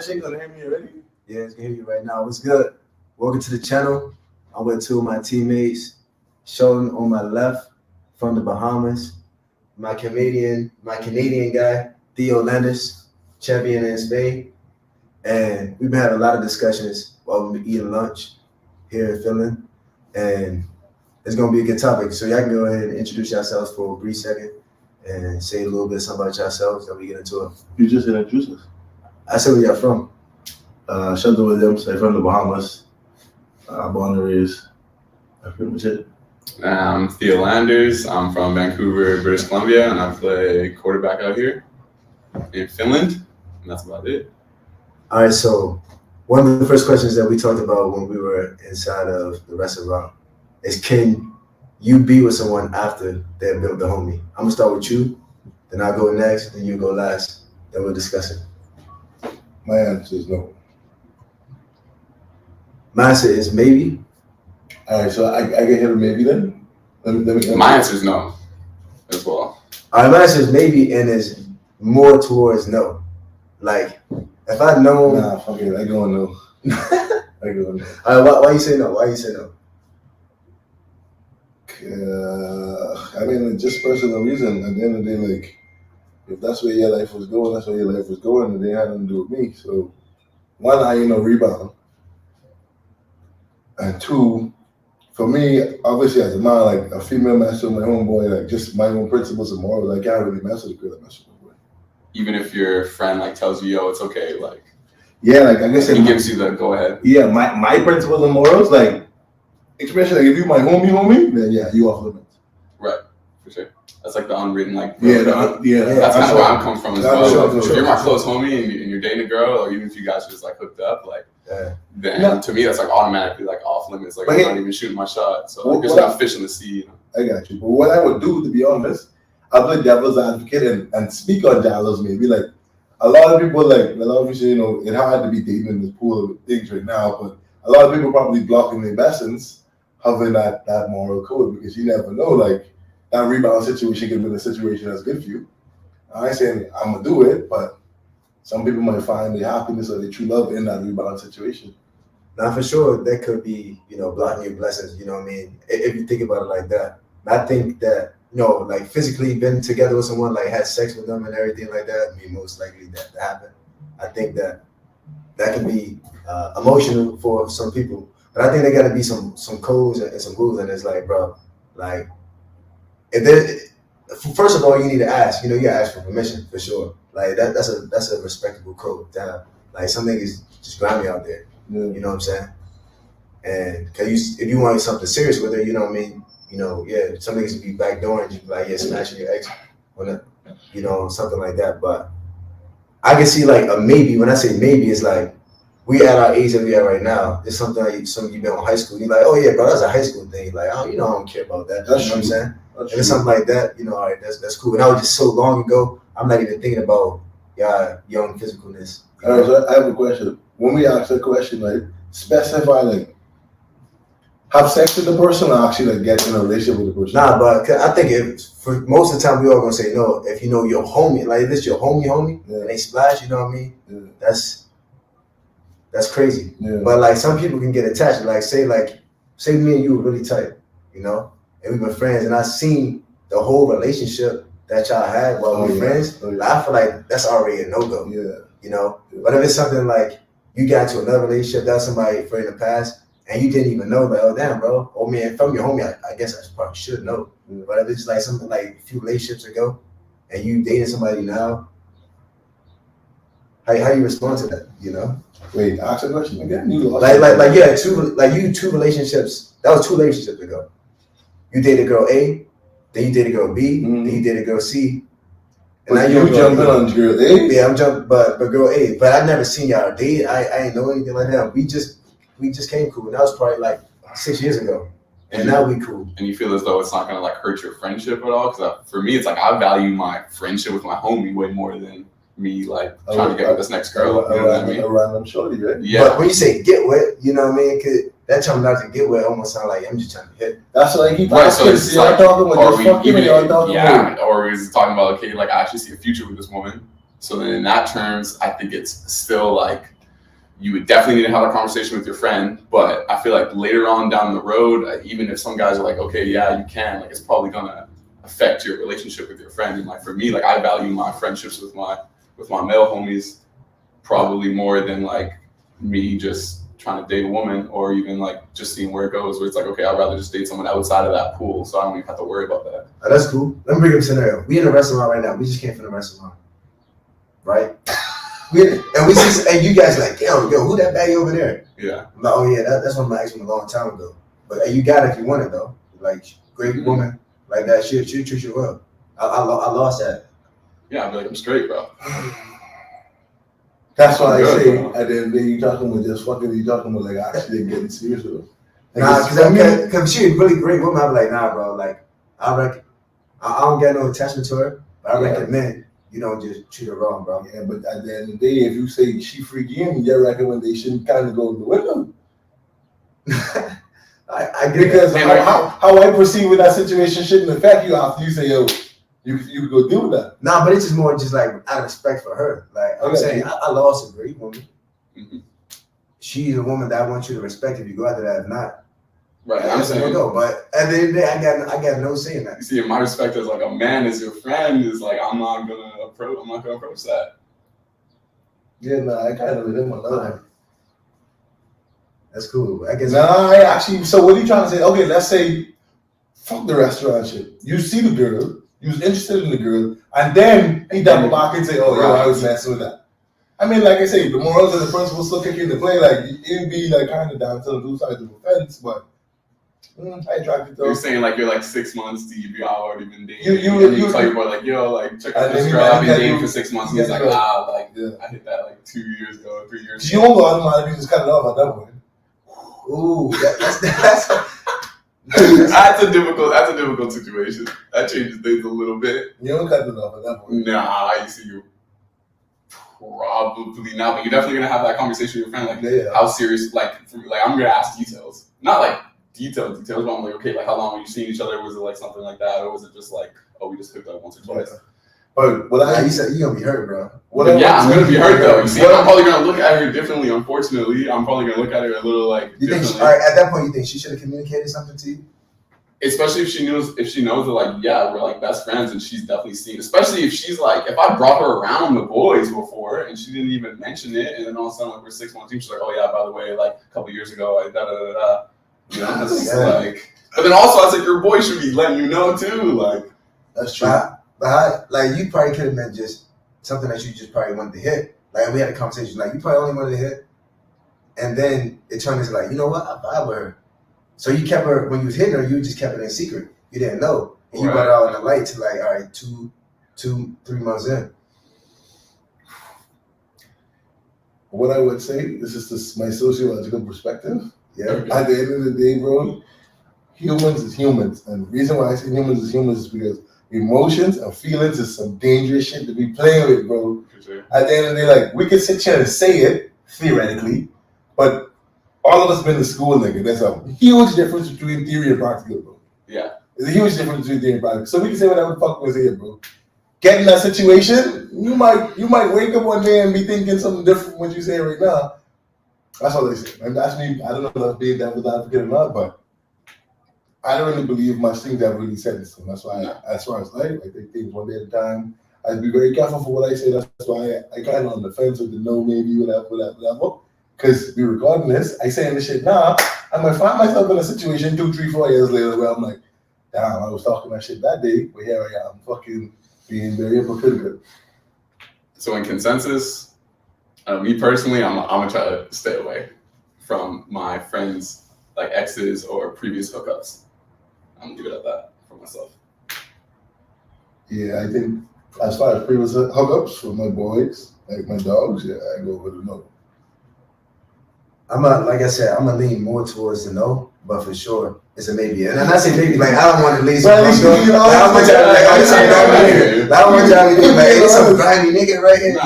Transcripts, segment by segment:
shit gonna hear me already? Yeah, it's gonna hear you right now. What's good? Welcome to the channel. I'm with two of my teammates. Sheldon on my left from the Bahamas. My Canadian guy, Theo Landis, champion in Spain. And we've been having a lot of discussions while we've been eating lunch here in Finland. And it's gonna be a good topic. So y'all can go ahead and introduce yourselves for a brief second and say a little bit something about yourselves, then we get into it. You just introduced us. I said where y'all from. Sheldon Williams, I'm from the Bahamas. Born and raised. That's pretty much it. I'm Theo Landers. I'm from Vancouver, British Columbia, and I play quarterback out here in Finland. And that's about it. All right, so one of the first questions that we talked about when we were inside of the restaurant is, can you be with someone after they built the homie? I'm gonna start with you, then I'll go next, then you go last, then we'll discuss it. My answer is no. My answer is maybe. All right, so I can hit a maybe then? Let me My answer is no as well. All right, my answer is maybe and is more towards no. Like, if I know. Nah, fuck it, I go no. I go no. All right, why you say no? Why you say no? I mean, just personal reason. At the end of the day, like, if that's where your life was going, that's where your life was going, and they had nothing to do with me. So, one, I ain't no rebound. And two, for me, obviously as a man, like a female mess with my homeboy, like just my own principles and morals, I can't really mess with a girl that mess with my boy. Even if your friend like tells you, yo, it's okay, like yeah, like I guess he gives you the go ahead. Yeah, my principles and morals, like especially like if you my homie, then yeah, you off limits. Right, for sure. That's like the unwritten like yeah. That's kind of where I'm coming from as well. Sure, if you're my close homie and you're dating a girl, or even if you guys just like hooked up, like then to me that's like automatically like off limits. Like I'm not even shooting my shot. So like, there's not fish in the sea. You know? I got you. But what I would do, to be honest, I'll play devil's advocate and speak on Dallas maybe. Like a lot of people, you know, it's hard to be dating in this pool of things right now, but a lot of people probably blocking their blessings having that moral code, because you never know, like that rebound situation could be a situation that's good for you. I ain't saying I'm gonna do it, but some people might find their happiness or their true love in that rebound situation. Now, for sure, that could be, you know, blocking your blessings, you know what I mean? If you think about it like that. I think that, you know, like physically been together with someone, like had sex with them and everything like that, I mean, most likely that happened. I think that can be emotional for some people. But I think there got to be some codes and some rules, and it's like, bro, like, first of all, you need to ask. You know, you gotta ask for permission for sure. Like that's a respectable code. Damn, like some niggas just grimy out there. Yeah. You know what I'm saying? And cause if you want something serious with her, you know what I mean. You know, yeah, some niggas be backdooring, you be like, yeah, smashing your ex, you know, something like that. But I can see like a maybe. When I say maybe, it's like we at our age that we are right now. It's something like you've been in high school. You're like, oh yeah, bro, that's a high school thing. Like, oh, you know, I don't care about that. That's you know what I'm saying? That's if it's something like that, you know, all right, that's cool. And that was just so long ago. I'm not even thinking about y'all young physicalness. All right, so I have a question. When we ask that question, like, specify, like, have sex with the person or actually, like, get in a relationship with the person? Nah, but I think for most of the time, we all gonna say no. If you know your homie, like, if this your homie, and they splash, you know what I mean? Yeah. That's crazy. Yeah. But, like, some people can get attached. Like, say me and you were really tight, you know? And we've been friends, and I've seen the whole relationship that y'all had while we were friends. Oh, yeah. I feel like that's already a no-go. Yeah. You know? Yeah. But if it's something like you got into another relationship, that's somebody for in the past, and you didn't even know, like, oh damn, bro. Oh man, from your homie, I guess I probably should know. Yeah. But if it's like something like a few relationships ago, and you dating somebody now, how you respond to that? You know? Wait, ask a question again. Two relationships. That was 2 relationships ago. You dated girl A, then you dated girl B, then you dated girl C. And now you jumping on girl A? Yeah, I'm jumping, but girl A. But I never seen y'all date. I ain't know anything like that. We just came cool. And that was probably like 6 years ago. And now we cool. And you feel as though it's not gonna like hurt your friendship at all? Because for me, it's like I value my friendship with my homie way more than me like trying to get with this next girl. You know what I mean? A random shorty, right? Yeah. But when you say get with, you know what I mean? Cause that terminology get with almost sound like I'm just trying to hit. That's what I keep right, so it's like, or is talking about, okay, like I actually see a future with this woman. So then in that terms, I think it's still like you would definitely need to have a conversation with your friend. But I feel like later on down the road, even if some guys are like, okay, yeah, you can, like it's probably gonna affect your relationship with your friend. And like for me, like I value my friendships with my male homies probably more than like me just trying to date a woman, or even like just seeing where it goes, where it's like, okay, I'd rather just date someone outside of that pool, so I don't even have to worry about that. Oh, that's cool. Let me bring up a scenario. We in a restaurant right now. We just came from the restaurant, right? And you guys like, yo, who that baddie over there? Yeah. I'm like, oh yeah, that's one of my ex from a long time ago. But hey, you got it if you want it though. Like, great woman like that, she'll treat you well. I lost that. Yeah, I'd be like, I'm straight, bro. That's why I say at the end of the day, you talking about just fucking, you talking about like actually getting serious with them. Like, cause she a really great woman. I'm like, nah, bro. Like, I reckon I don't get no attachment to her, but I recommend you don't just treat her wrong, bro. Yeah, but at the end of the day, if you say she freaky in, your recommendation kind of goes the window. I get because how I perceive with that situation shouldn't affect you after you say, yo, you could go do that. Nah, but it's just more just like out of respect for her. Like I'm saying, I lost a great woman. Mm-hmm. She's a woman that I want you to respect if you go after that. If not, right. I'm saying go. But at the end of the day, I got no say in that. You see, in my respect as like a man, as your friend, is like I'm not gonna approach that. Yeah, no, I kind of live in my life. That's cool. I guess. Nah, I actually. So what are you trying to say? Okay, let's say, fuck the restaurant shit. You see the girl, you was interested in the girl, and then he double back and say, "Oh, yo, I was messing with that." I mean, like I say, the morals and the principles still kick into play. Like it'd be like kind of down to the two sides of the fence, but I attracted to. You're saying like you're like 6 months deep, you already been dating. You tell your boy like, yo, like check out this girl. I've been dating for 6 months. And he's like, I hit that like 2 years ago, 3 years ago. You don't go automatically just cut it off at that point. Ooh, that's that's a difficult situation. That changes things a little bit. You don't cut it off at that point. Nah, I see you. Probably not, but you're definitely gonna have that conversation with your friend. Like, how serious? Like, I'm gonna ask details, not like details. But I'm like, okay, like how long were you seeing each other? Was it like something like that, or was it just like, oh, we just hooked up once or twice? Yeah. But you said you're gonna be hurt, bro. I'm gonna be hurt though. You see, I'm probably gonna look at her differently. Unfortunately, I'm probably gonna look at her a little like. You think? All right, at that point, you think she should have communicated something to you? Especially if she knows that like, yeah, we're like best friends, and she's definitely seen. Especially if she's like, if I brought her around the boys before and she didn't even mention it, and then all of a sudden like we're 6 months deep, she's like, oh yeah, by the way, like a couple years ago, I da da da da. You know, it's like. But then also, I was like, your boy should be letting you know too, like. That's true. But like you probably could have meant just something that you just probably wanted to hit. Like we had a conversation, like you probably only wanted to hit, and then it turned into like, you know what, I vibe with her. So you kept her when you was hitting her, you just kept it in secret. You didn't know, and you brought it out in the light to like, all right, 3 months in. What I would say, this is my sociological perspective. Yeah. At the end of the day, bro, humans is humans, and the reason why I say humans is because emotions and feelings is some dangerous shit to be playing with, bro. Sure. At the end of the day, like, we can sit here and say it, theoretically, but all of us been to school, nigga. There's a huge difference between theory and practical, bro. Yeah. There's a huge difference between theory and practical. So we can say whatever the fuck we say, bro. Get in that situation, you might wake up one day and be thinking something different from what you say right now. That's all they say. And that's me. I don't know if that's being devil's advocate or not, but I don't really believe much things that really set in stone. That's why, as far as life, I take things one day at a time. I'd be very careful for what I say. That's why I kind of on the fence with the no, maybe, whatever. Because we recording this, I saying this shit now, I might find myself in a situation 2, 3, 4 years later where I'm like, damn, I was talking that shit that day, but here I am, fucking being very hypocritical. So in consensus, me personally, I'm gonna try to stay away from my friends, like exes or previous hookups. I'm gonna leave it at that for myself. Yeah, I think as far as previous hookups for my boys, like my dogs, yeah, I go with a no. Like I said, I'm gonna lean more towards the no, but for sure it's a maybe. And I'm not saying maybe, like I don't want to lean. I don't want y'all to be like, it's some grimy nigga right here.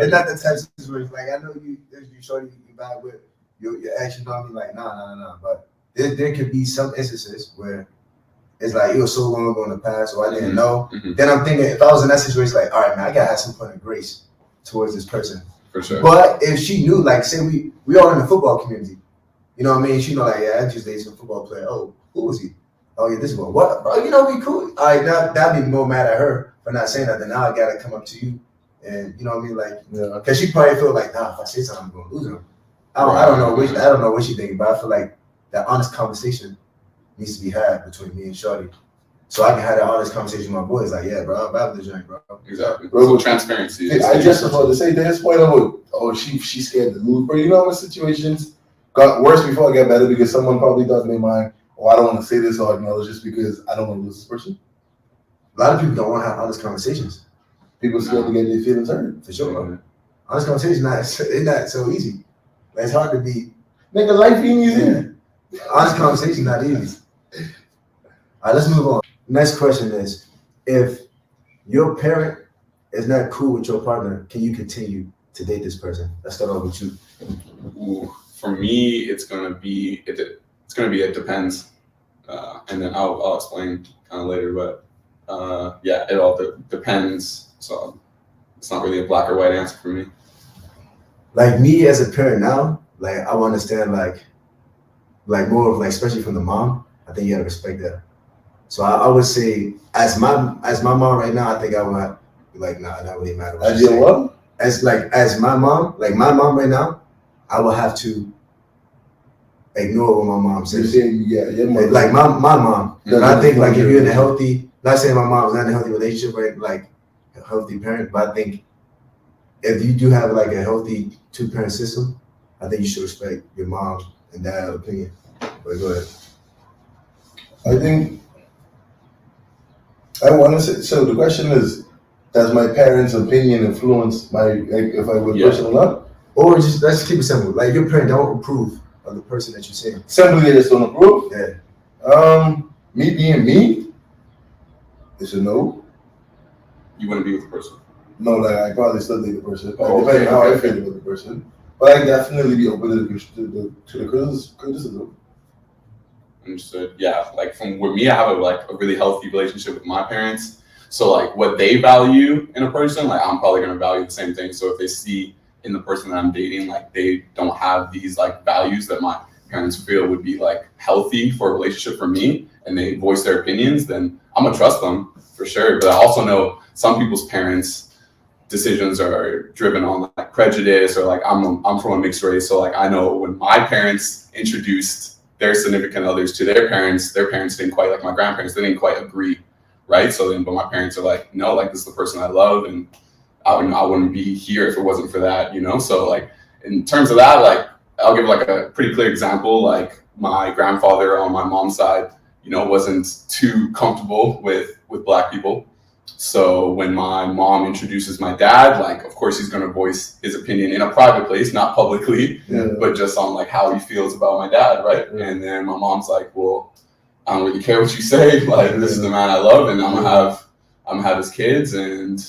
It's not the type of situation. Like I know you shorty you vibe with your actions on me. Like nah. But there could be some instances where it's like it was so long ago in the past, or I didn't know. Mm-hmm. Then I'm thinking if I was in that situation, like all right, man, I gotta have some point of grace towards this person. For sure. But if she knew, like, say we all in the football community, you know what I mean? She know, like, yeah, I just dated some football player. Oh, who was he? Oh, yeah, this one. What, bro? You know, we cool. All right, now that'd be more mad at her for not saying that. Then now I gotta come up to you, and you know what I mean, like, because she probably feel like, nah, if I say something, I'm gonna lose her. I don't know what she thinking, but I feel like that honest conversation needs to be had between me and Shorty. So I can have that honest conversation with my boys, like, yeah, bro, I'm about the joint, bro. Exactly. Bro, transparency. I just about to say to his point of, she's scared to lose, bro. You know what situations got worse before I get better because someone probably thought in their mind, I don't want to say this or acknowledge this because I don't want to lose this person. A lot of people don't want to have honest conversations. People scared to get their feelings hurt. For sure, bro. Honest conversation it's not so easy. Like, it's hard to be. Nigga, life ain't easy. Yeah. Honest conversation not easy. All right, let's move on. Next question is, if your parent is not cool with your partner, can you continue to date this person? Let's start off with you. Ooh, for me, it's gonna be it depends, and then I'll explain kind of later. But yeah, it all depends. So it's not really a black or white answer for me. Like me as a parent now, like I want to understand like more of like, especially from the mom. I think you gotta respect that. So I would say, as my mom right now, I think I would be like, nah, that really matter. As your what? As my mom right now, I will have to ignore what my mom says. Yeah, like my mom. Mm-hmm. I think like if you're in a healthy, not saying my mom's not in a healthy relationship, right? Like a healthy parent, but I think if you do have like a healthy 2-parent system, I think you should respect your mom and dad's opinion. But go ahead. I think I want to say, so the question is, does my parents' opinion influence if I would push them up? Or just, let's keep it simple. Like, your parent don't approve of the person that you're seeing. Simply, they just don't approve? Yeah. Me being me, it's a no. You wouldn't be with the person? No, like, I probably still date the person. Depending on how I feel with the person. But I definitely be open to the criticism. Understood. Yeah, like with me, I have a really healthy relationship with my parents. So like what they value in a person, like I'm probably gonna value the same thing. So if they see in the person that I'm dating, like they don't have these like values that my parents feel would be like healthy for a relationship for me, and they voice their opinions, then I'm gonna trust them for sure. But I also know some people's parents' decisions are driven on like prejudice, or like I'm from a mixed race, so like I know when my parents introduced their significant others to their parents didn't quite, like my grandparents, they didn't quite agree, right? So then, but my parents are like, no, like this is the person I love, and I wouldn't be here if it wasn't for that, you know? So like, in terms of that, like, I'll give like a pretty clear example. Like my grandfather on my mom's side, you know, wasn't too comfortable with Black people. So when my mom introduces my dad, like, of course, he's going to voice his opinion in a private place, not publicly, but just on like how he feels about my dad, right? Yeah. And then my mom's like, well, I don't really care what you say. Like, this is the man I love, and I'm gonna have his kids, and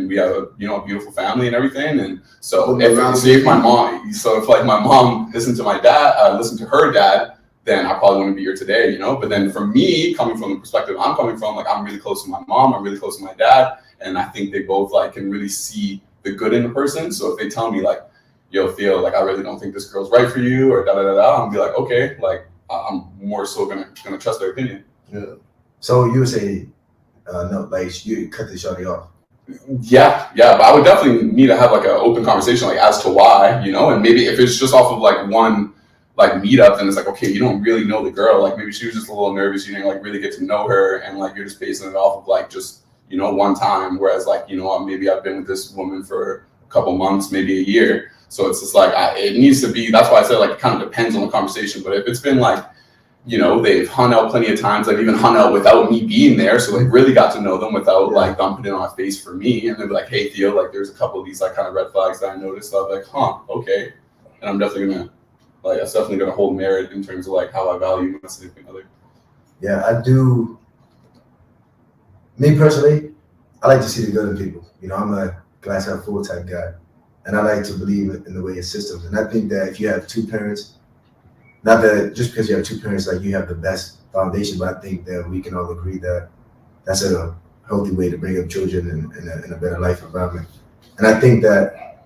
we have a beautiful family and everything. And so if my mom listened to my dad, listened to her dad, then I probably wouldn't be here today, you know? But then for me, coming from the perspective I'm coming from, like I'm really close to my mom, I'm really close to my dad, and I think they both like can really see the good in the person. So if they tell me like, yo, Theo, like I really don't think this girl's right for you, or da-da-da-da, I'm be like, okay, like I'm more so gonna trust their opinion. Yeah. So you would say, no, like you cut the shorty off. Yeah, but I would definitely need to have like an open conversation, like as to why, you know, and maybe if it's just off of like one like meetup, then it's like, okay, you don't really know the girl. Like maybe she was just a little nervous. You didn't like really get to know her, and like you're just basing it off of like just, you know, one time. Whereas like, you know, maybe I've been with this woman for a couple months, maybe a year. So it's just like it needs to be. That's why I said like it kind of depends on the conversation. But if it's been like, you know, they've hung out plenty of times. I've even hung out without me being there, so they really got to know them without like dumping it on my face for me. And they'd be like, hey Theo, like there's a couple of these like kind of red flags that I noticed. I was like, okay, and I'm definitely gonna. Like, that's definitely going to hold merit in terms of like how I value my significant other. Yeah, I do. Me personally, I like to see the good in people. You know, I'm a glass half full type guy, and I like to believe in the way of systems. And I think that if you have two parents, not that just because you have two parents, like you have the best foundation, but I think that we can all agree that that's a healthy way to bring up children in a better life environment. And I think that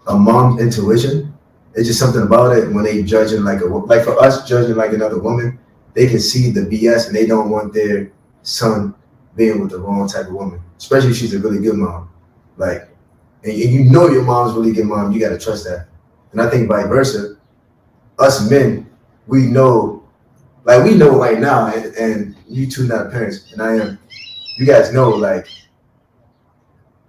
a mom's intuition. It's just something about it when they judging like for us judging like another woman, they can see the BS and they don't want their son being with the wrong type of woman, especially if she's a really good mom. Like, and you know your mom's really good mom, you gotta trust that. And I think vice versa, us men, we know right now, and you two not parents, and I am. You guys know, like,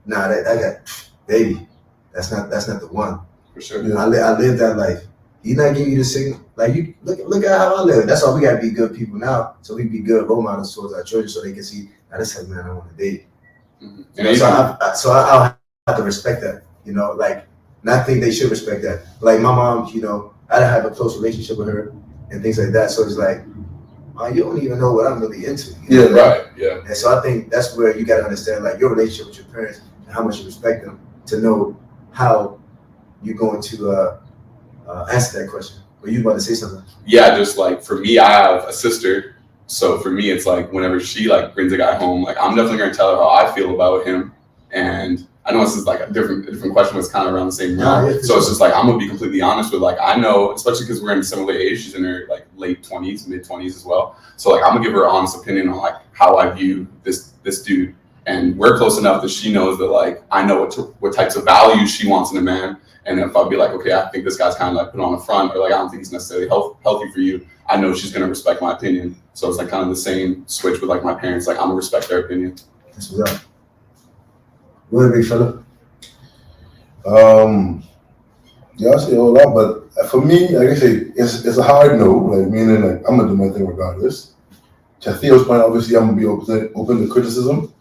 nah, I got baby. That's not the one. For sure. I live that life. He's not giving you the signal. Like you look at how I live. That's why we gotta be good people now. So we be good role models towards our children, so they can see. Now this type man I want to date. Mm-hmm. You know, so I'll have to respect that. You know, like, and I think they should respect that. Like my mom, you know, I don't have a close relationship with her and things like that. So it's like, you don't even know what I'm really into. Yeah, right. Yeah. And so I think that's where you gotta understand like your relationship with your parents and how much you respect them to know how you're going to answer that question. Were you about to say something? Yeah, just like for me, I have a sister. So for me, it's like whenever she like brings a guy home, like I'm definitely gonna tell her how I feel about him. And I know this is like a different question, but it's kind of around the same realm. Yeah, so it's just like I'm gonna be completely honest with like I know, especially because we're in similar age. She's in her like late 20s, mid 20s as well. So like I'm gonna give her an honest opinion on like how I view this dude. And we're close enough that she knows that like I know what types of values she wants in a man. And if I'll be like, okay, I think this guy's kind of like put on the front, or like I don't think he's necessarily healthy for you, I know she's gonna respect my opinion. So it's like kind of the same switch with like my parents. Like I'm gonna respect their opinion. That's what's up. What big fella? Yeah, I say a whole lot, but for me, like I say, it's a hard no. Like meaning, like I'm gonna do my thing regardless. To Theo's point, obviously, I'm gonna be open to criticism.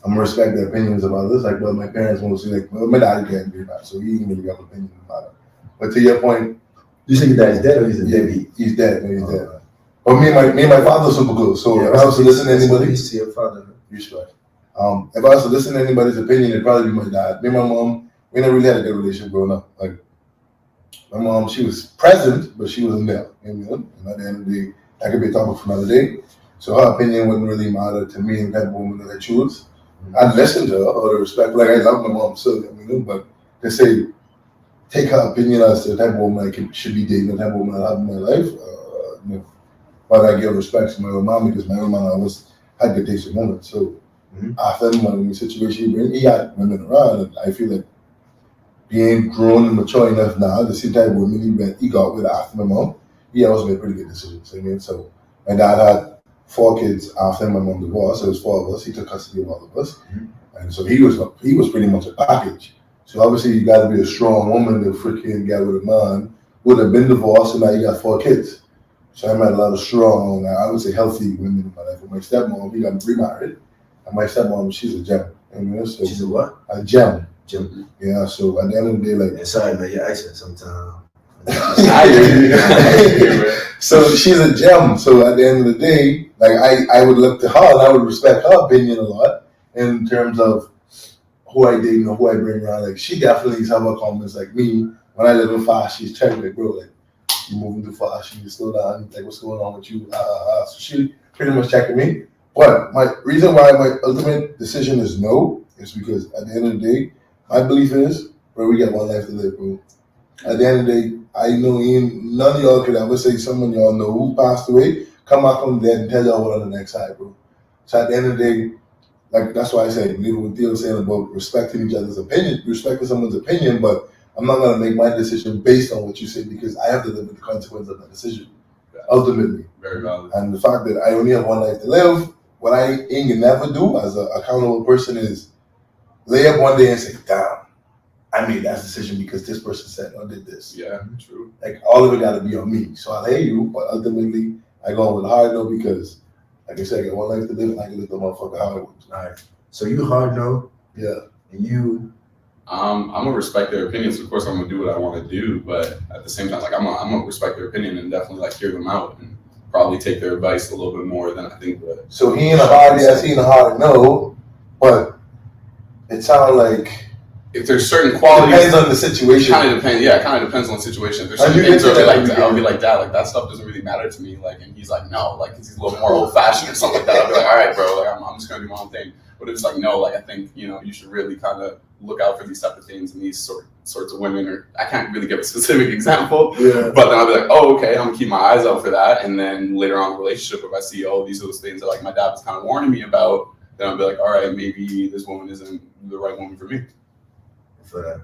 I'm gonna respect the opinions of others. Like, well, my parents mostly like, well, my dad can't do that, so he ain't really got an opinion about it. But to your point, you think your dad's dead or he's a deadbeat? He's dead. No, he's dead. But me and my father are super close. So if I was to listen to anybody, peace to your father. Respect. If I was to listen to anybody's opinion, it'd probably be my dad. Me and my mom, we never really had a good relationship growing up. Like my mom, she was present, but she wasn't there. You know? And at the end of the day, that could be a topic for another day. So her opinion wouldn't really matter to me and the type of woman that I choose. I'd listen to her or to respect. Like I love my mom still, you know, but to say take her opinion as to the type of woman I should be dating, the type of woman I have in my life, no. But I give respect to my own mom because my own mom always had good taste in women. So after my situation, he had women around, and I feel like being grown and mature enough now, the same type of women he got with after my mom, he also made pretty good decisions. I mean, so my dad had 4 kids after my mom divorced, so it was 4 of us. He took custody of all of us, and so he was pretty much a package. So obviously you got to be a strong woman to freaking get with a man who would have been divorced, and now you got 4 kids. So I met a lot of strong, I would say healthy women in my life. With my stepmom, we got remarried, and my stepmom, she's a gem. You know, so she's a what? A gem. Gem. Yeah. So at the end of the day, like, sorry, man, your accent sometimes. So she's a gem. So at the end of the day, like I would look to her and I would respect her opinion a lot in terms of who I date and who I bring around. Like she definitely has her comments like me. When I live in fast, she's checking like, bro, like you moving too fast, you slow down, like what's going on with you? So she pretty much checking me. But my reason why my ultimate decision is no is because at the end of the day, my belief is, bro, we got one life to live, bro. At the end of the day, I know none of y'all could ever say someone y'all know who passed away, come back from dead and tell y'all what on the next side, bro. So at the end of the day, like that's why I say, leave what Theo was saying about respecting each other's opinion, respecting someone's opinion, but I'm not gonna make my decision based on what you say because I have to live with the consequence of that decision. Ultimately. Very valid. And the fact that I only have one life to live, what I ain't gonna never do as an accountable person is lay up one day and say, damn, I made that decision because this person said or did this. Yeah, true. Like all of it got to be on me. So I'll hate you, but ultimately I go with hard no because, like I said, I got one life to live and I can live the motherfucker how I want. All right. So you hard no. Yeah. And you. I'm gonna respect their opinions. Of course, I'm gonna do what I want to do, but at the same time, like I'm gonna respect their opinion and definitely like hear them out and probably take their advice a little bit more than I think. But so he ain't a hard yes, he ain't a hard no, but it sounds like. If there's certain qualities, depends on the situation. Kind of depends. Yeah, it kind of depends on the situation. If there's certain things where I'll be like that. Like that stuff doesn't really matter to me. Like, and he's like, no, like 'cause he's a little more old fashioned or something like that. I'll be like, all right, bro. Like I'm just gonna do my own thing. But it's like, no, like I think, you know, you should really kind of look out for these type of things and these sorts of women. Or I can't really give a specific example, Yeah. but then I'll be like, oh, okay, I'm gonna keep my eyes out for that. And then later on in the relationship, if I see, oh, these are those things that like my dad was kind of warning me about, then I'll be like, all right, maybe this woman isn't the right woman for me. For that.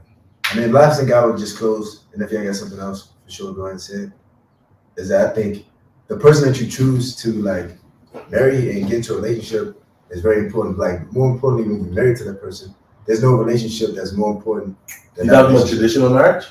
I mean, last thing I would just close, and if you got something else, for sure, go ahead and say it, is that I think the person that you choose to like marry and get into a relationship is very important. Like, more importantly, when you're married to that person, there's no relationship that's more important than You that talking about relationship. traditional marriage?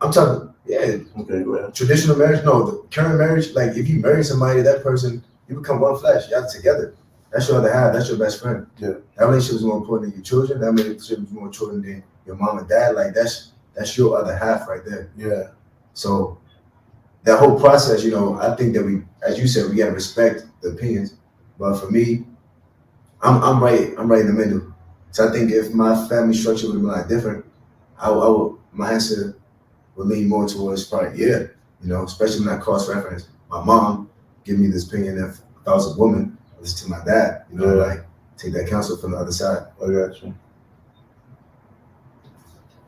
I'm talking, yeah, Okay, go ahead. traditional marriage. No, the current marriage. Like, if you marry somebody, that person, you become one flesh. Y'all together. That's your other half. That's your best friend. Yeah. That relationship is more important than your children. That relationship is more important than your mom and dad. Like, that's your other half right there. Yeah. So that whole process, you know, I think that we, as you said, we gotta respect the opinions. But for me, I'm right in the middle. So I think if my family structure would have been like different, I would my answer would lean more towards probably yeah, you know, especially when I cross reference my mom give me this opinion. If I was a woman, listen to my dad, you know, like take that counsel from the other side. I got you.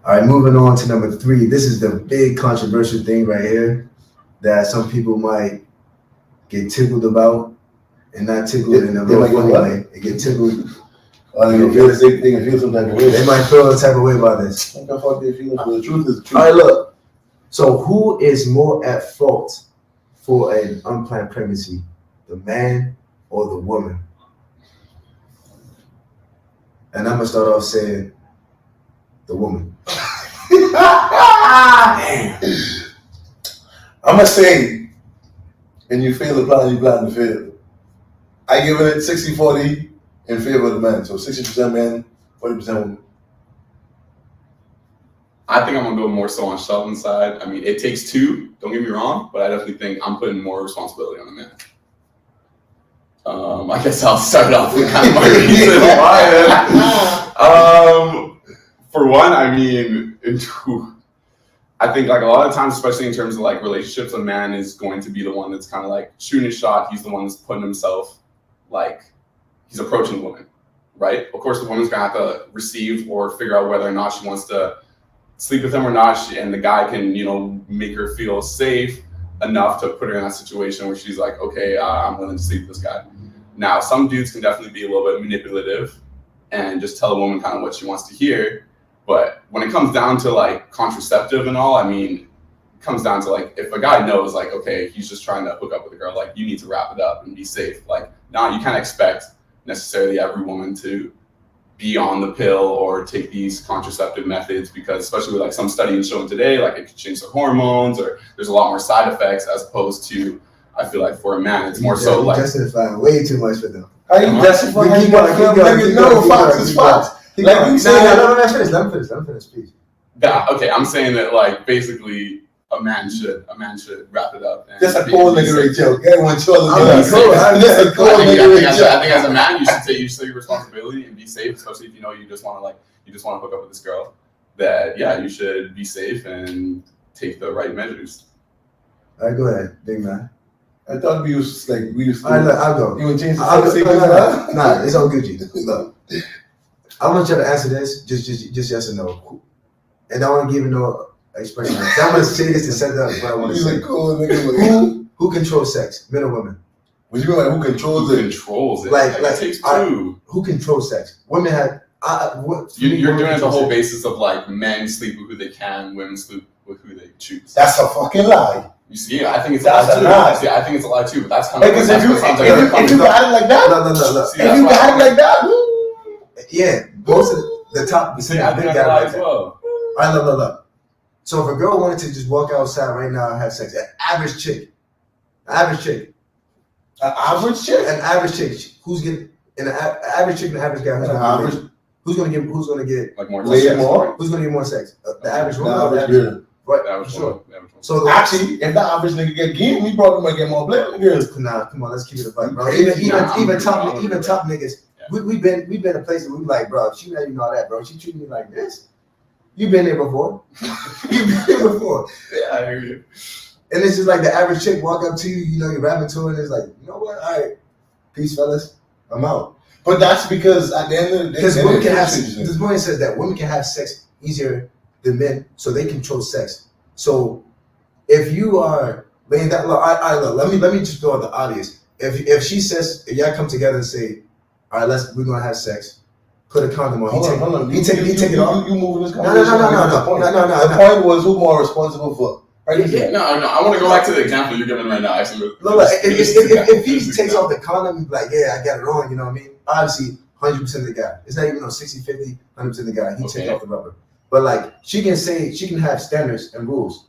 All right, moving on to number 3. This is the big controversial thing right here that some people might get tickled about, and not tickled in a real funny way. They get tickled. They can feel the same thing and feel some type of way. They might feel a type of way about this. What the fuck they feel? The truth is the truth. All right, look. So who is more at fault for an unplanned pregnancy, the man or the woman? And I'm gonna start off saying the woman. I'm gonna say, and you fail the plan, you plan to fail. I give it 60-40 in favor of the man. So 60% men, 40% women. I think I'm gonna go more so on Sheldon's side. I mean, it takes two, don't get me wrong, but I definitely think I'm putting more responsibility on the man. I guess I'll start off with kind of my reason why. For one, I mean, I think like a lot of times, especially in terms of like relationships, a man is going to be the one that's kind of like shooting his shot. He's the one that's putting himself, like, he's approaching the woman, right? Of course, the woman's gonna have to receive or figure out whether or not she wants to sleep with him or not, and the guy can, you know, make her feel safe enough to put her in that situation where she's like, okay, I'm willing to sleep with this guy. Now, some dudes can definitely be a little bit manipulative and just tell a woman kind of what she wants to hear. But when it comes down to like contraceptive and all, I mean, it comes down to like, if a guy knows like, okay, he's just trying to hook up with a girl, like you need to wrap it up and be safe. Like now you can't expect necessarily every woman to be on the pill or take these contraceptive methods, because especially with like some studies showing today, like it could change their hormones or there's a lot more side effects, as opposed to, I feel like for a man, it's more so like justifying way too much for them. How you justify? Keep going. No, facts is facts. Like you say, let me finish, please. that. Okay, I'm saying that like basically a man should wrap it up. And just a be- cold be nigga safe. rate joke. Everyone chose Just a cold I think nigga rate as joke. a man, you should take your responsibility and be safe, especially if you know you just want to hook up with this girl. That yeah, you should be safe and take the right measures. All right, go ahead, big man. I thought we used to. All right, look, I'll go. You want to change the Nah, conversation? it's all good, G. Look, I want you to answer this, just yes or no. And I want to give you no expression. I'm going to say this to set up what I want to You say. look cool, nigga. Who controls sex, men or women? What you mean by who controls Who it? controls it? Like, it takes I- two. Who controls sex? Women have. You're doing it the whole sex. basis of like men sleep with who they can, women sleep with who they choose. That's a fucking lie. You see, I think it's That's a a lie lie. too. I think it's a lie too, but that's kind of Because that's if you what sounds got it like that, No. See, if you that's got why- it like that, Yeah, most of the top See, percent I of think men that's a got lie it like as that. well. All right, look. So if a girl wanted to just walk outside right now and have sex, an average chick, an average chick, an average chick, who's getting an average chick and an average guy, who's gonna get Like more. lay it more. who's gonna get more sex? The average The woman, or the average average, girl. right? That was Sure. That was So Actually, if the average nigga get game, he probably might get more play than the girls. nah, come on, let's keep it a buck, bro. Crazy. Even Nah, top niggas. Yeah. We've been in places where we like, bro, she not even all that, bro. She treating me like this. You've been there before. You've been there before. Yeah, I hear you. And it's just like the average chick walk up to you, you know, you're rapping to her, and it's like, you know what? All right, peace, fellas. I'm out. But that's because at the end of the day, because women can have. This woman says that women can have sex easier than men, so they control sex. So if you are laying that, look, look, let me just throw out the obvious. If she says, if y'all come together and say, all right, we're gonna have sex. Put a condom on. Hold on. He take it off. You moving this No. The point was who more responsible for. Right? Yeah. No. I want to go back to the example you're giving right now. Actually, if he takes off the condom, he's like, yeah, I got it wrong. You know what I mean? Obviously, 100% of the guy. It's not even 60-50, 100% of the guy. He takes off the rubber. But like, she can have standards and rules,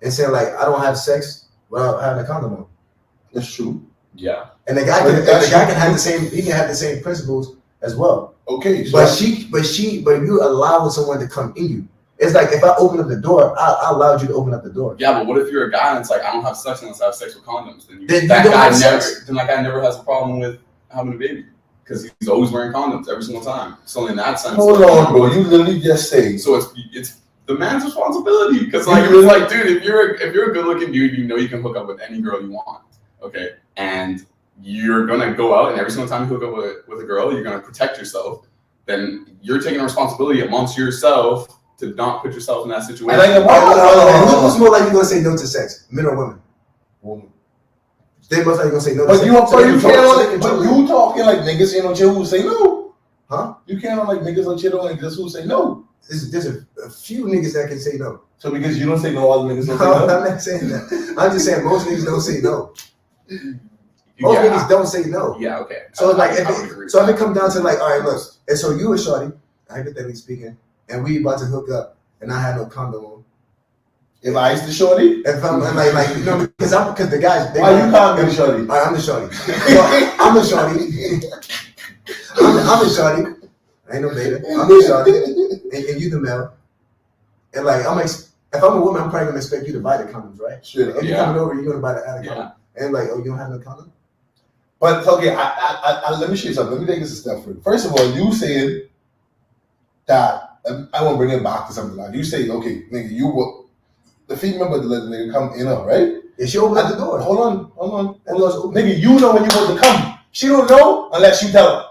and say like, I don't have sex without having a condom on. That's true. Yeah. And the guy can have the same. He can have the same principles as well. Okay, so but you allowing someone to come in you. It's like if I open up the door, I allowed you to open up the door. Yeah, but what if you're a guy and it's like I don't have sex unless I have sex with condoms? Then that guy never has a problem with having a baby because he's always wearing condoms every single time. So in that sense, hold on, bro. You literally just say. So it's the man's responsibility because like it's like, dude, if you're a good looking dude, you know you can hook up with any girl you want. Okay, and you're gonna go out and every single time you hook up with a girl, you're gonna protect yourself. Then you're taking a responsibility amongst yourself to not put yourself in that situation. Who's more likely gonna say no to sex, men or women? Women. They most likely gonna say no. But you talking like niggas ain't no chill who say no, huh? You can't like niggas on chill like this who say no. There's a few niggas that can say no. So because you don't say no, all the niggas don't say no. I'm not saying that. I'm just saying most niggas don't say no. Most niggas don't say no. Yeah, okay. So if it comes down to like, all right, look, and so you and shorty, hypothetically speaking, and we about to hook up, and I have no condom on. If I is the shorty, if I'm like, you know, because the guys. Why you calling me the shorty? All right, I'm the shorty. I'm the shorty. I'm the shorty. I ain't no beta. I'm the shorty, and you the male. And like, if I'm a woman, I'm probably gonna expect you to buy the condoms, right? Sure. If you're coming over, you're gonna buy the other condom. And like, oh, you don't have no condom? But okay, I let me show you something. Let me take this a step further. First of all, you saying that I want to bring it back to something like you say, okay, nigga, you will the female but let the nigga come in, right? Yeah, she opened up the door. Hold on. Nigga, you know when you want to come. She don't know unless you tell her.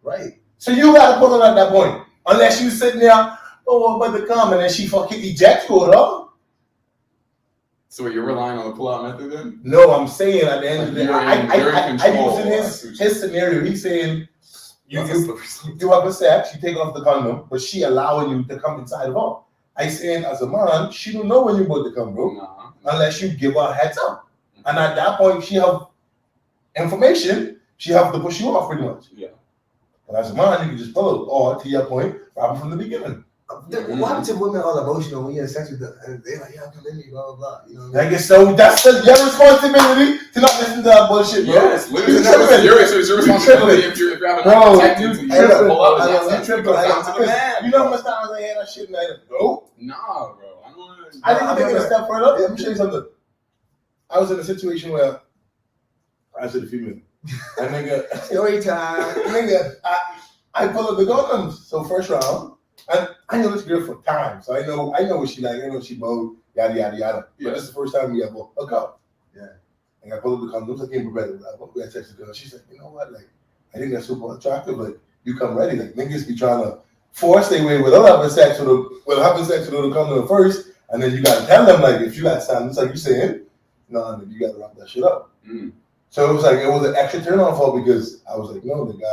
Right. So you gotta pull her at that point. Unless you sitting there, oh, I'm about to come, and then she fucking eject you, dog. So you're relying on the pull-out method then? No, I'm saying at the end of the day, I using his scenario. He's saying you have a sex, you take off the condom, but she allowing you to come inside of her. I saying as a man, she don't know when you're about to come, bro, unless you give her a heads up. And at that point, she have information. She have to push you off pretty much. Yeah. But as a man, you can just pull it, or to your point, probably from the beginning. What happens if women are emotional when you're in sex with them and they're like, yeah, come in here, blah, blah, blah. You know what I mean? I guess so. That's your responsibility to not listen to that bullshit, bro. Yes, literally. It's your responsibility if you're having a you pull out. You know how much times I hear that shit and I go? Nah, bro. I didn't take it a step further. Let me show you something. I was in a situation where I said a female. And nigga, story time. Nigga, I pull up the condoms. So first round. And I know this girl for time, so I know what she like. I know she bold, yada yada yada. Yeah. But this is the first time we ever hook up. Yeah. And I pulled up the condoms. I came prepared. We had sex with the girl. She said, you know what? Like, I think that's super attractive. But you come ready. Like niggas be trying to force their way without having sex with the condom first, and then you gotta tell them like if you got standards, like you saying, no, you gotta wrap that shit up. Mm. So it was an extra turn on for because I was like, no, nigga,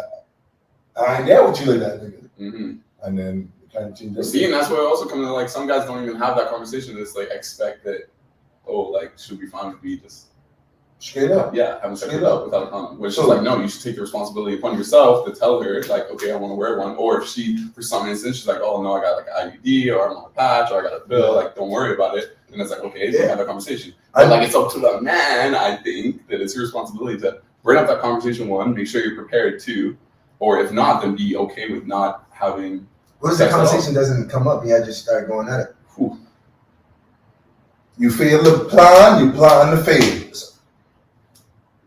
I ain't there with you like that, nigga. Mm-hmm. And then kind of changed. See, and that's where it also comes in. Like some guys don't even have that conversation. It's like expect that, oh, like should we find with me just straight up? Yeah, having sex without a condom. Which is like, no, you should take the responsibility upon yourself to tell her like, okay, I want to wear one. Or if she, for some instance, she's like, oh no, I got like an IUD or I'm on a patch or I got a pill. Like, don't worry about it. And it's like, okay, so have that conversation. But like, it's up to the man. I think that it's your responsibility to bring up that conversation. One, make sure you're prepared. Two, or if not, then be okay with not having. What if the conversation doesn't come up and you just start going at it? Whew. You fail the plan, you plan to fail.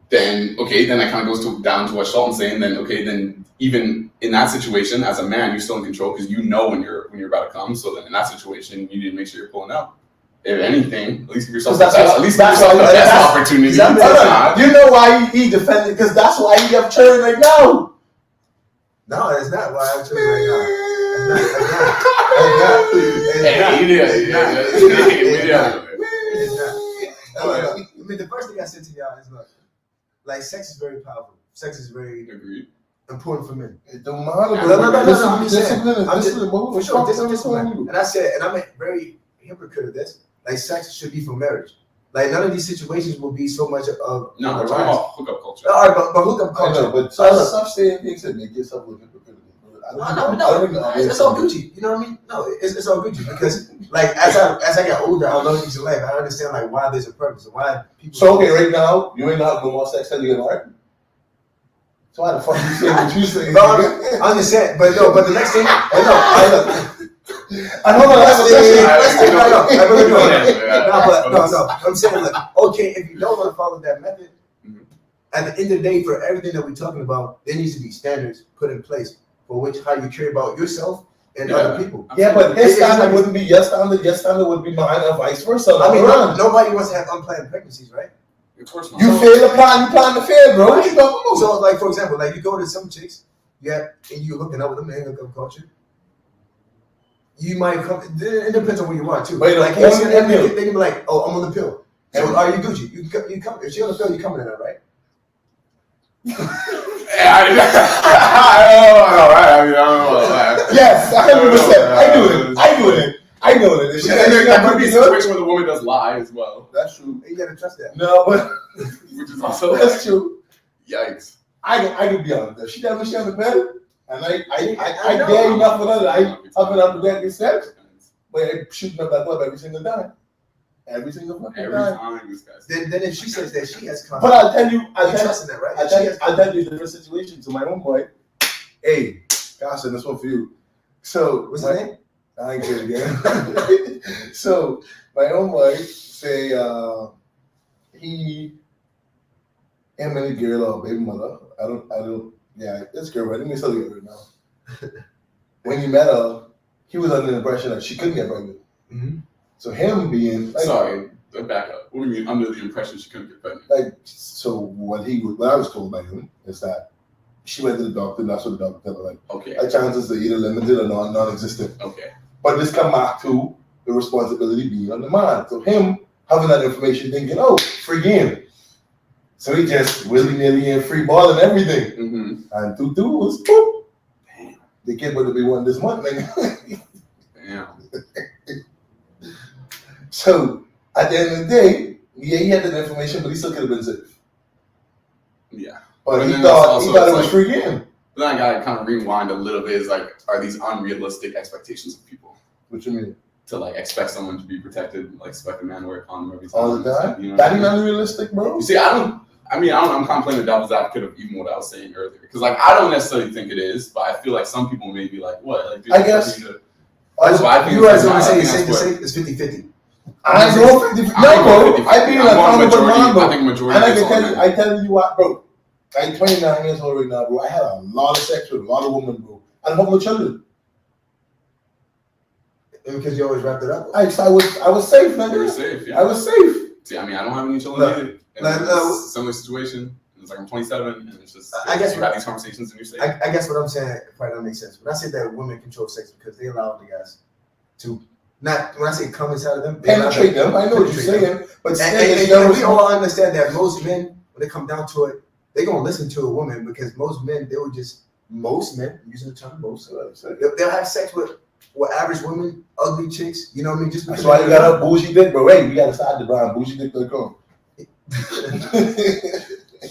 Then that kind of goes down to what Shelton's saying. Then even in that situation, as a man, you're still in control because you know when you're about to come. So then in that situation, you need to make sure you're pulling out. If anything, at least give yourself the best opportunity. You know why he defended? Because that's why he have children right now. No, it's not why I'm choosing right now. I mean, the first thing I said to y'all is look, like sex is very powerful. Sex is very important for men. It don't matter. No. I'm just saying. For sure. Discipline. And I said, and I'm a very hypocrite of this. Like sex should be for marriage. Like none of these situations will be so much of. No, we're talking about hookup culture. All right, but hookup culture. But stop saying things that make yourself look hypocritical. No, it's all Gucci. You know what I mean? No, it's all Gucci because like as I get older, I learn things in life. I understand like why there's a purpose and why people. So okay, right now you ain't not no more sex till you get married. So why the fuck you saying what you saying? No, I understand, but no, but the next thing, I know. No. I'm saying like, okay, if you don't want to follow that method, at the end of the day, for everything that we're talking about, there needs to be standards put in place for which how you care about yourself and other people. Yeah, but his standard wouldn't be your standard. Your standard would be mine, and vice versa. I mean, nobody wants to have unplanned pregnancies, right? Of course not. You fail to plan, you plan to fail, bro. What you talking about? So, like for example, like you go to some chicks, and you're looking up with them in hookup culture. You might come. It depends on what you want too. But like, they can be like, "Oh, I'm on the pill." So, are you Gucci? You come. If she on the pill, you coming in her, right? I don't know. Yes, 100%. I do it. That could be a situation where the woman does lie as well. That's true. You gotta trust that. No, but which is also that's true. Yikes. I can be honest. If she tells me she on the bed, and I dare you not for that. I've been up to that sex, but I'm shooting up that club every single time. Every single fucking time. Then if she says that she has confidence. But I'll tell you, I'll tell you a different situation to my own boy. Hey, gosh, this one for you. So what's his name? I ain't good again. So my own boy say him and a girl or baby mother. I don't. Yeah, this girl. Right? Let me tell you right now. When he met her, he was under the impression that she couldn't get pregnant. Mm-hmm. So him being like, sorry, back up. What do you mean under the impression she couldn't get pregnant? Like, so what I was told by him is that she went to the doctor, and that's what the doctor told her. Like, okay, her chances are either limited or non-existent. Okay. But this come back to the responsibility being on the man. So him having that information, thinking, oh, free game. So he just willy-nilly and free ball and everything. Mm-hmm. And Tutu was, whoop. Damn. The kid would be one this month, man. Damn. So at the end of the day, yeah, he had that information, but he still could have been safe. Yeah. But he thought it was free game. Then I gotta kind of rewind a little bit. Is like, are these unrealistic expectations of people? What you mean? To like expect someone to be protected, like expect a man to wear a condom every time. All the time? You know that ain't unrealistic, bro. You see, I'm kind of playing the devil's advocate of even what I was saying earlier. Because like I don't necessarily think it is, but I feel like some people may be like, what? Like, dude, I guess. That's why I think you guys want to say it's 50-50. I know 50. No, bro. I think like honorable man, bro. I think majority. And I tell you what, bro. I'm 29 years old right now, bro. I had a lot of sex with a lot of women, bro. And home with children. And because you always wrapped it up. I was safe, man. You were safe, yeah. I was safe. See, I mean, I don't have any children either. It's a similar situation. It's like I'm 27, and it's just I guess you have these conversations and you're safe. I guess what I'm saying probably don't make sense. When I say that women control sex because they allow the guys to not when I say come inside of them, penetrate them. I know what you're saying, but and we all understand that most men, when they come down to it, they're gonna listen to a woman because most men most men using the term most, they'll have sex with average women, ugly chicks. You know what I mean? Just that's why you got a bougie dick, bro. Hey, we got to start the brand bougiedick.com.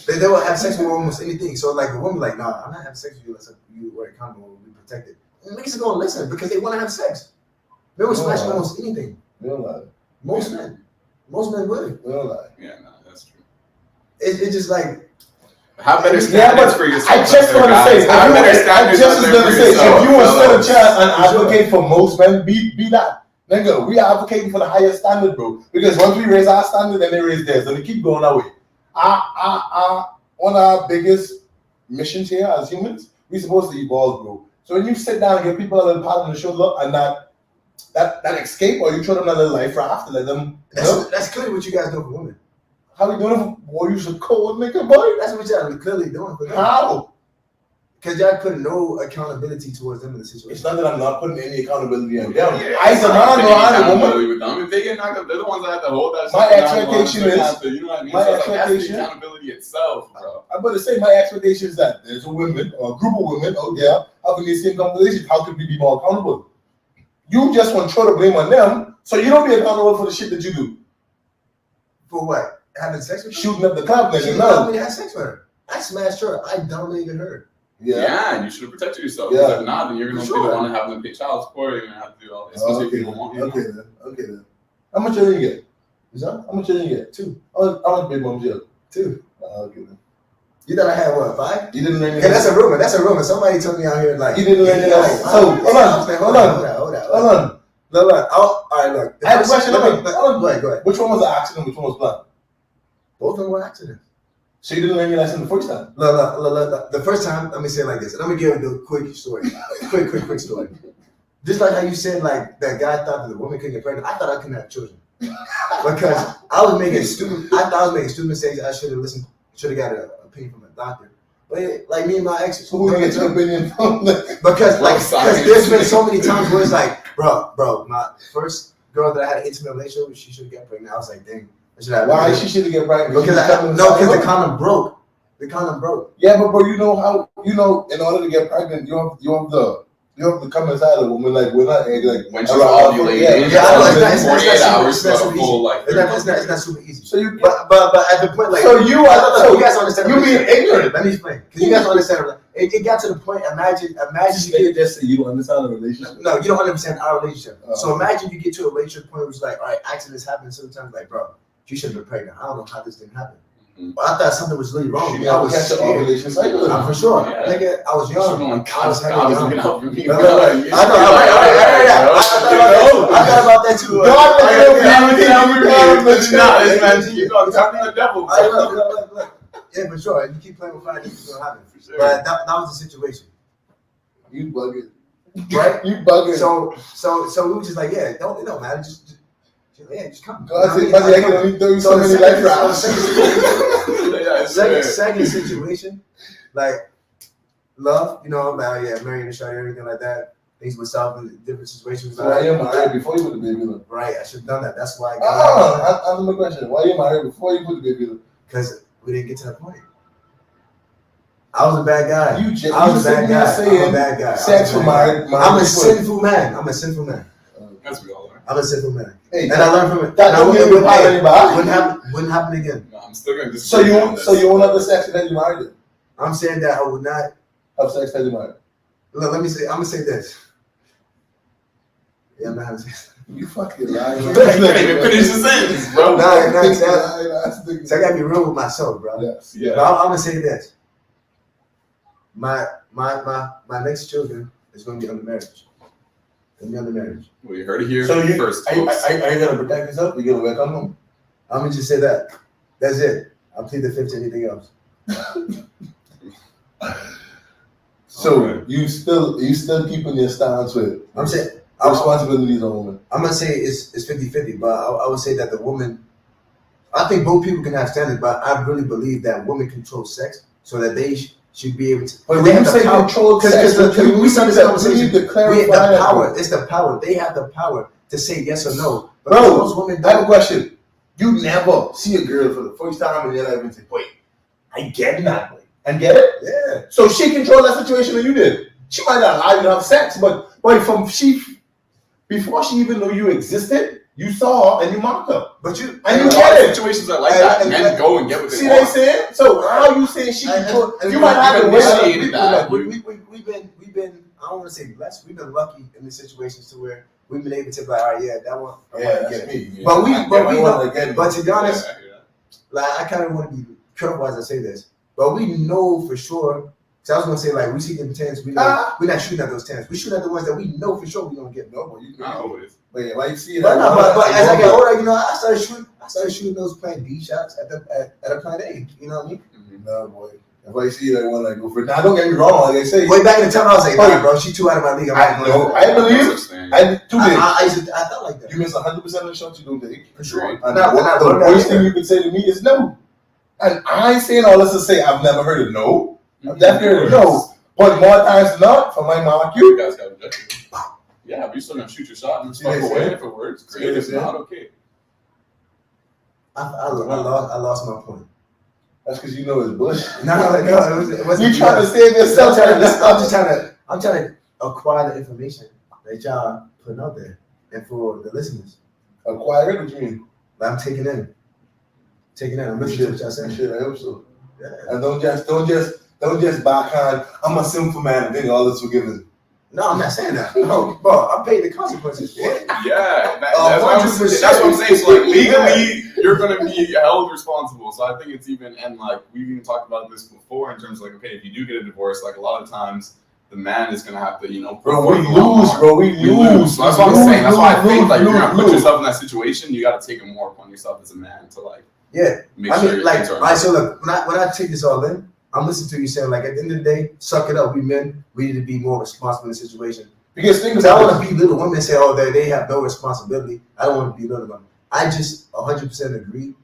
They will have sex with almost anything. So like a woman, like, nah, I'm not having sex with you unless you wear a condom or be protected. And niggas are gonna listen because they want to have sex. They will smash almost anything. Most men would. Yeah, no, that's true. It's just like. Have better standards for yourself. I just want to say, if you want to stand a chance and advocate for most men, be that. Nigga, we are advocating for the highest standard, bro. Because once we raise our standard, then they raise theirs, and we keep going our way. One of our biggest missions here as humans, we're supposed to evolve, bro. So when you sit down and give people a little pat on the shoulder and that escape, or you throw them a little life raft to let them. That's clearly what you guys do for women. How we doing it for boy? You should cold nigga, boy. That's what y'all clearly doing for them. How? Because y'all put no accountability towards them in the situation. It's not that I'm not putting any accountability on them. Yeah, I as a man or I as a woman. with them. If they get knocked up, they're the ones that have to hold that. My expectation is, you know what I mean? my So expectation, that's the accountability itself, bro. I'm going to say my expectation is that there's a woman or a group of women out there having these same conversations. How could we be more accountable? You just want to throw the blame on them, so you don't be accountable for the shit that you do. For what? Having sex with her? Shooting up the club, nigga. She No. had sex with her. I smashed her. I dominated her. Yeah, and you should have protected yourself. Yeah. Because if not, then you're going to Sure. be the one to have them pay child support. You're going to have to do all this. Especially if people want you. Okay then. How much did you get? Is that? How much did you get? 2. How much big mom jail? 2. Okay then. You thought I had what, 5? You didn't learn your Yeah, that's a rumor. Somebody told me out here like you didn't learn your lesson. So hold on. All right, look. I have a question. Go ahead. Which one was an accident? Which one was planned? Both of them were accidents. So you didn't learn your lesson the first time? Look. The first time, let me say it like this, and I'm gonna give you the quick story. quick story. Just like how you said, like that guy thought that the woman couldn't get pregnant. I thought I couldn't have children because I was making stupid. I thought I was making stupid mistakes. I should have listened. Should have got an opinion from a doctor. But like me and my ex, So who you get your opinion from? because there's been so many times where it's like, bro, my first girl that I had an intimate relationship with, she should get pregnant. I was like, dang. Why she should get pregnant? Because the condom broke. The condom broke. Yeah, but bro, you know how in order to get pregnant, you have to come inside a woman like we're not like when she's ovulating. Yeah, I know it's 48 hours not to a full like. it's not super easy. So you but at the point like you guys understand. You being ignorant. Let me explain. Because you guys understand. It got to the point. Imagine just you don't understand the relationship. No, you don't understand our relationship. So imagine you get to a relationship point where it's like, all right, accidents happen sometimes. Like, bro, you should have been pregnant. I don't know how this didn't happen. But I thought something was really wrong. I was catch the ovulation cycle. For sure. Yeah. Nigga, I was young. I was looking out for me. I thought about that too. Yeah, for sure. You keep playing with fire, it's gonna happen. For sure. But that was the situation. You bugging. Right? You bugging. So we were just like, yeah, don't matter. Just come. I can only do so many life rounds. Second situation, like love, marrying a shawty, everything like that. Things with self in different situations. So why you married before you put the baby in? Right, I should have done that. That's why I got answer my question. Why you married before you put the baby in? Because we didn't get to that point. I was a bad guy. I was a bad guy. I'm a bad guy. Sex for married. I'm a sinful man. That's what we all are. I'm a sinful man. Hey, and I learned from it. That wouldn't happen again. No, I'm still gonna. So you won't have the sex that you married? I'm saying that I would not have sex that you married. Look, I'm gonna say this. Yeah, I'm not having sex. You fucking lying. You can't even finish the sentence, bro. So I gotta be real with myself, bro. Yes. Yeah. But I'm gonna say this. My next children is gonna be under marriage. Well, you heard it here so first. Are you gonna protect yourself? You gonna welcome them? I'm gonna just say that. That's it. I'll plead the fifth to anything else. So okay. you still keeping your stance with? I'm saying responsibilities on women. I'm gonna say it's 50-50, but I would say that the woman. I think both people can have standards, but I really believe that women control sex so that they should be able to. But when you say control sex, when we start this conversation, we have the power. It's the power. They have the power to say yes or no. But bro, those women I have a question. You never see a girl for the first time and then I even say, wait, I get that way. And get it? Yeah. So she controlled that situation and you did. She might not allow you to have sex, but before she even knew you existed, you saw her and you mocked her. But you get it. Situations are like that. Men go and get what they want. See they saying? So how you saying she controlled? You might have to initiated that. We've been I don't want to say blessed. We've been lucky in these situations to where we've been able to be like, all right, yeah, that one. That's me. Yeah. But to be honest, like I kind of want to be careful as I say this, but we know for sure. So I was gonna say like we see them tens, we're not shooting at those tens. We shoot at the ones that we know for sure we don't get. No, but you not always. But yeah, like see but as I get older, I started shooting those plan B shots at a plan A. You know what I mean? Mm-hmm. No boy. If I see that one, like go for it. Now don't get me wrong, like I say. Way back in the time, I was like, nah, bro, she too out of my league. I believe. I felt like that. You miss 100% of the shots you don't take. For sure. And the worst thing you can say to me is no. And I ain't saying all this to say I've never heard of no. I've definitely heard of no. But more times than not, for my mark You you. guys got objective. Yeah, but you're still gonna shoot your shot and fuck away if it works. Great. If not, okay. I lost my point. That's because you know it's bullshit. No, it wasn't. You trying to save yourself? I'm trying to acquire the information that y'all putting out there, and for the listeners. Acquire it? What you mean? I'm taking in. I'm listening to what y'all saying. Shit, I hope so. Yeah. And don't just backhand. I'm a sinful man and think all is forgiven. No, I'm not saying that. No, bro, I paid the consequences. Yeah, that's what I'm saying. So like legally, you're gonna be held responsible. So I think it's even, and like we've even talked about this before in terms of like, okay, if you do get a divorce, like a lot of times the man is gonna have to, you know, bro, we lose. So that's what I'm saying. That's why I think like you're gonna put yourself in that situation. You got to take it more upon yourself as a man to like, make sure your things are. All right, so look, when I take this all in, I'm listening to you saying, like, at the end of the day, suck it up. We men, we need to be more responsible in the situation. Because I don't want to belittle women and say, oh, they have no responsibility. I don't want to belittle them. I just 100% agree,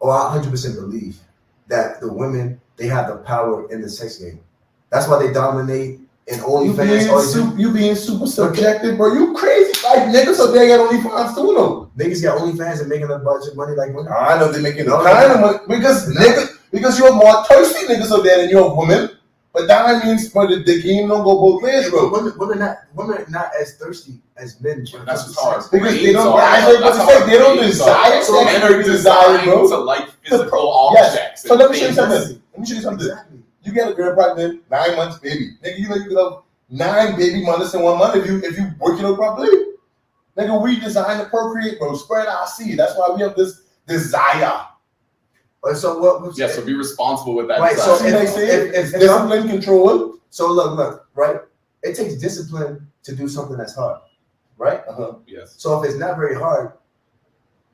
or 100% believe that the women, they have the power in the sex game. That's why they dominate in OnlyFans. You being super subjective, bro. You crazy. Like, niggas up there got OnlyFans too, though. Niggas got OnlyFans and making a bunch of money like women. I know they're making no kind of money. Because you're more thirsty niggas up there than you're a woman. But that means the game don't go both ways, bro. Women are not as thirsty as men. That's just how because they don't. They don't desire. So men are designed to like physical objects. So let me show you something. Exactly. You get a girl pregnant, 9 months, baby. Nigga, you know you could have 9 baby mothers in 1 month if you work it out properly. Nigga, we designed to procreate, bro. Spread our seed. That's why we have this desire. So what? So be responsible with that. Right. So if discipline, control. So look, right? It takes discipline to do something that's hard, right? Yes. So if it's not very hard,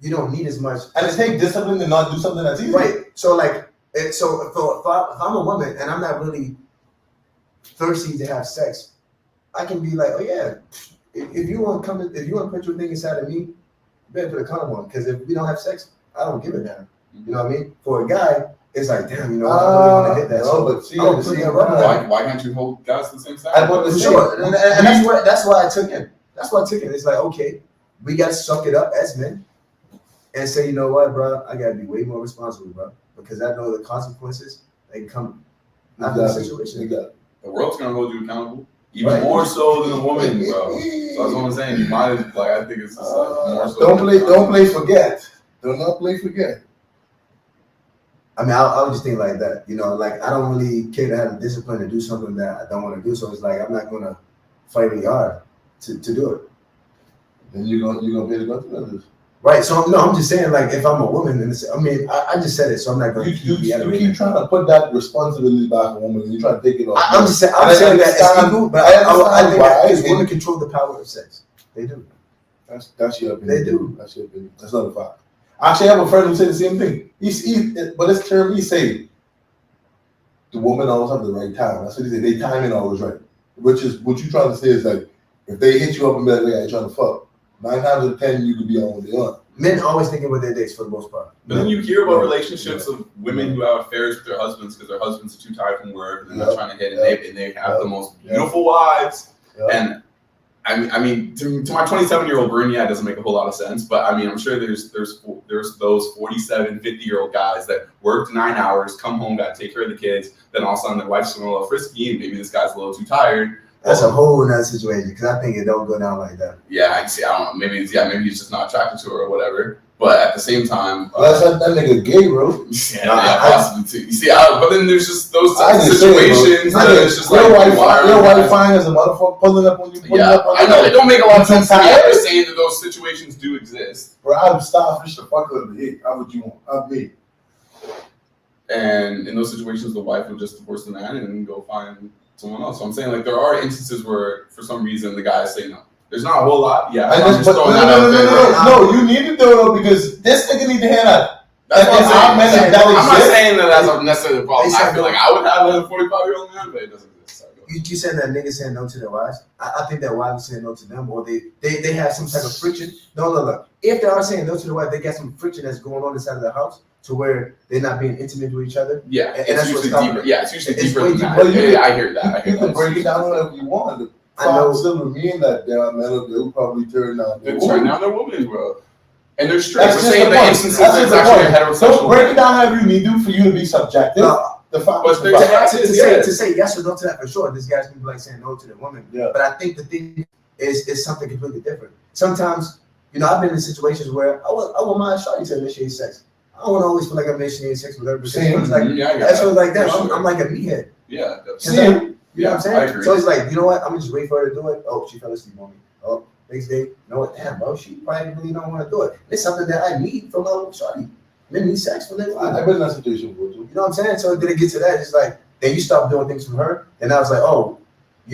you don't need as much. And it takes discipline to not do something that's easy. Right. So like, if I'm a woman and I'm not really thirsty to have sex, I can be like, oh yeah, if you want to put your thing inside of me, you better put a condom on, because if we don't have sex, I don't give a damn. You know what I mean? For a guy, it's like, damn, you know, I really want to hit that. Why can't you hold guys to the same standard? For sure, and that's why I took it. It's like, okay, we got to suck it up as men and say, you know what, bro, I got to be way more responsible, bro, because I know the consequences they come after the situation. The world's gonna hold you accountable, even more so than a woman, bro. So that's what I'm saying. You might I think it's just like more so. Don't play forget. Do not play forget. I mean, I would just think like that, you know, like I don't really care to have the discipline to do something that I don't want to do. So it's like I'm not gonna fight really hard to do it. Then you're gonna pay the consequences. Right. So no, I'm just saying, like, if I'm a woman, and I just said it, so I'm not going to keep trying to put that responsibility back on women. You try to take it off. I'm saying that it's equal, but I think that because women control the power of sex. They do. That's your opinion. They do. That's your opinion. That's not a fact. Actually, I have a friend who said the same thing. But this term he say, the woman always have the right time. That's what he said. They timing always right. Which is what you trying to say is like, if they hit you up and be like, "Wait, I ain't trying to fuck." 9 times out of 10, you could be on what they are. Men always thinking with their dicks for the most part. But then you hear about relationships of women who have affairs with their husbands because their husbands are too tired from work and they're not trying to hit, and they have the most beautiful wives. And I mean, to my 27-year-old brain, it doesn't make a whole lot of sense. But I mean, I'm sure there's those 47, 50-year-old guys that worked 9 hours, come home, got to take care of the kids. Then all of a sudden, their wife's a little frisky, and maybe this guy's a little too tired. That's a whole nother situation because I think it don't go down like that. Yeah, I see. I don't know. Maybe he's just not attracted to her or whatever. But at the same time, that nigga gay, bro. Possibly too. You see, but then there's just those situations that it's just your wife fine as a motherfucker pulling up on you. I know it don't make a lot of sense to me. I'm just saying that those situations do exist. Bro, I'd starfish the fuck out of the head. How would you want? I'd be. And in those situations, the wife would just divorce the man and go find someone else. So I'm saying, like, there are instances where, for some reason, the guys say no. There's not a whole lot. Yeah, no. You need to do it because this nigga need to hear that. That's what I'm saying. I'm not saying that that's necessarily the problem. I feel like I would have a 45-year-old man, but it doesn't exist. You said that niggas saying no to their wives. I think that wives saying no to them, or they have some type of friction. No. If they are saying no to the wife, they got some friction that's going on inside of the house. to where they're not being intimate with each other. Yeah, and it's that's what's usually deeper. stopping. Yeah, it's usually It's deeper way than deeper. that. Well, Yeah, I hear that. You can break it down whatever you want. The I know. fact still remain that there are men out there who probably turn down They their turn woman. down their woman, bro. And they're straight. That's We're just saying the the point. instances That's that's just the actually a point. Don't heterosexual. break it down however you need to for you to be subjective. No. The fact But is the there's fact. facts. To say yes or no to that for sure, this guy's gonna be like saying no to the woman. Yeah. But I think the thing is something completely different. Sometimes, I've been in situations where I want my shawty to initiate sex. I don't want to always feel like I'm initiating sex with her because Same. it's like Yeah, I get that's that. what like that. For sure. I'm like a meathead. Yeah, that's Same. You know what Yeah, I'm saying? I agree. So it's like, you know what? I'm gonna just wait for her to do it. Oh, she fell asleep on me. Oh, next day, you know what? Damn, bro, she probably really don't want to do it. It's something that I need from my shawty. Men need sex for them. I've been in that situation before too. You know what I'm saying? So then it gets to that. It's like, then you stop doing things for her, and I was like, oh,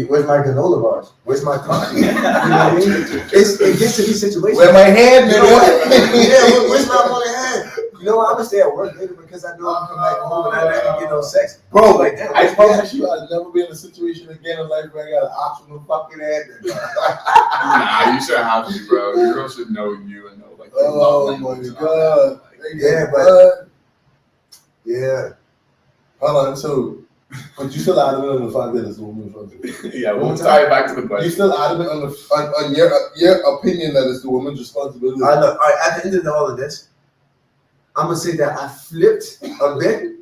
where's my granola bars? Where's my coffee? You know what I mean? It gets to these situations. Where my hand, You know what? nigga? Where's my money hand? You know what? I'm gonna stay at work later because I know I'm coming back home and I never get no sex. Bro, Like, damn, I promise you, I'll never be in a situation again in life where I got an optional fucking hand. Nah, you shouldn't have to, bro. Your girl should know you and know like. your Oh love my language and all god. that. Yeah, but But yeah. hold on, so but you still adamant on the fact that it's a woman's responsibility. Yeah, we'll tie it back to the You question. still adamant on on your opinion that it's the woman's responsibility. All right, at the end of all of this, I'm gonna say that I flipped a bit.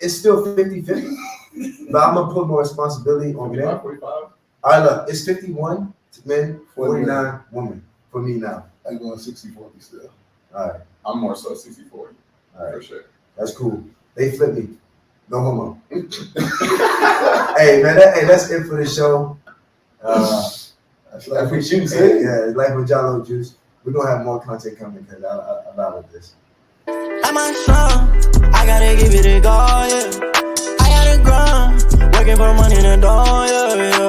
It's still 50-50, but I'm gonna put more responsibility on men. 45. All right, look, it's 51 men, 49 women for me now. I'm going 60-40 still. All right, I'm more so 60-40 all right, for sure. that's cool. They flipped me. No homo. Hey man, that's it for the show. That's like what you Hey, say. yeah, it's like with Jalo Juice. We're gonna have more content coming because I love this. I'm on strong, I gotta give it a go, yeah. I gotta grind, working for money in the door, yeah.